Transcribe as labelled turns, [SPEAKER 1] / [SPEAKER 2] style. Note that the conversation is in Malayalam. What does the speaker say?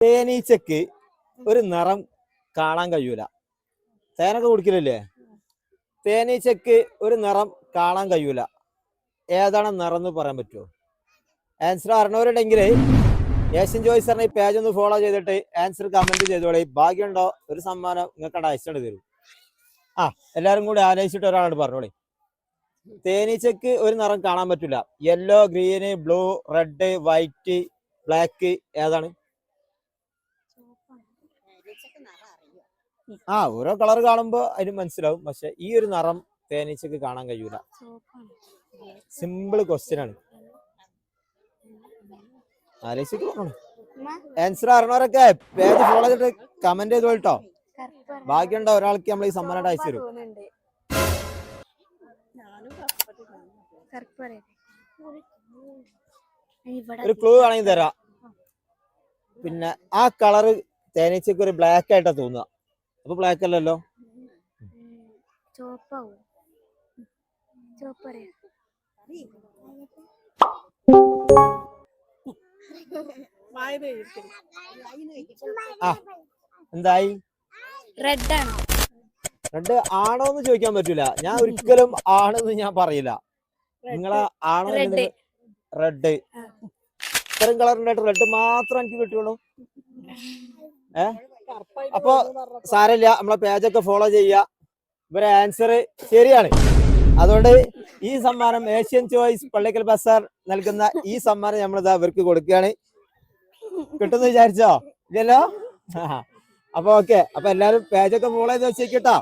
[SPEAKER 1] തേനീച്ചക്ക് ഒരു നിറം കാണാൻ കഴിയൂല. തേനൊക്കെ കുടിക്കലില്ലേ? തേനീച്ചക്ക് ഒരു നിറം കാണാൻ കഴിയൂല. ഏതാണ് നിറം എന്ന് പറയാൻ പറ്റുമോ? ആൻസർ അറിഞ്ഞവരുണ്ടെങ്കിൽ ഏഷ്യൻ ചോയ്സ് പറഞ്ഞ ഈ പേജ് ഒന്ന് ഫോളോ ചെയ്തിട്ട് ആൻസർ കമന്റ് ചെയ്തോളി. ഭാഗ്യമുണ്ടോ ഒരു സമ്മാനം നിങ്ങൾക്ക് അയച്ചിട്ട് തരും. എല്ലാരും കൂടി ആലോചിച്ചിട്ട് ഒരാളോട് പറഞ്ഞോളി. തേനീച്ചക്ക് ഒരു നിറം കാണാൻ പറ്റില്ല. Yellow, green, blue, red, white, black ഏതാണ്? ഓരോ കളർ കാണുമ്പോ അതിന് മനസ്സിലാവും. പക്ഷെ ഈ ഒരു നിറം തേനീച്ചക്ക് കാണാൻ കഴിയൂല. സിമ്പിൾ ക്വസ്റ്റ്യൻ ആണ്. ആലോചിച്ചിട്ട് പറഞ്ഞോളൂ. ആൻസർ അറിഞ്ഞവരൊക്കെ പേജ് ഫോളോ ചെയ്തിട്ട് കമന്റ് ചെയ്തോ കേട്ടോ. ബാക്കിയുണ്ടോ ഒരാൾക്ക് നമ്മൾ ഈ സമ്മാനം അയച്ചു തരും. ഒരു ക്ലൂ ആണെങ്കിൽ തരാം. പിന്നെ ആ കളറ് തേനീച്ചക്ക് ഒരു ബ്ലാക്ക് ആയിട്ടാ തോന്നുക. അപ്പൊ ബ്ലാക്ക് അല്ലല്ലോ. എന്തായി?
[SPEAKER 2] റെഡ് ആണ്.
[SPEAKER 1] റെഡ് ആണോ എന്ന് ചോദിക്കാൻ പറ്റൂല. ഞാൻ ഒരിക്കലും ആണെന്ന് ഞാൻ പറയില്ല. നിങ്ങളെ ആണോ? റെഡ്. ഇത്തരം കളറിന്റെ റെഡ് മാത്രം എനിക്ക് കിട്ടുള്ളൂ. അപ്പൊ സാരമില്ല, നമ്മളെ പേജൊക്കെ ഫോളോ ചെയ്യുക. ഇവരെ ആൻസർ ശരിയാണ്. അതുകൊണ്ട് ഈ സമ്മാനം ഏഷ്യൻ ചോയ്സ് പള്ളിക്കൽ ബസാർ നൽകുന്ന ഈ സമ്മാനം നമ്മളിതാ ഇവർക്ക് കൊടുക്കുകയാണ്. കിട്ടുമെന്ന് വിചാരിച്ചോ? ഇല്ലല്ലോ. അപ്പൊ ഓക്കെ. അപ്പൊ എല്ലാരും പേജൊക്കെ ഫോളോ ചെയ്ത് വെച്ചേക്കട്ടോ.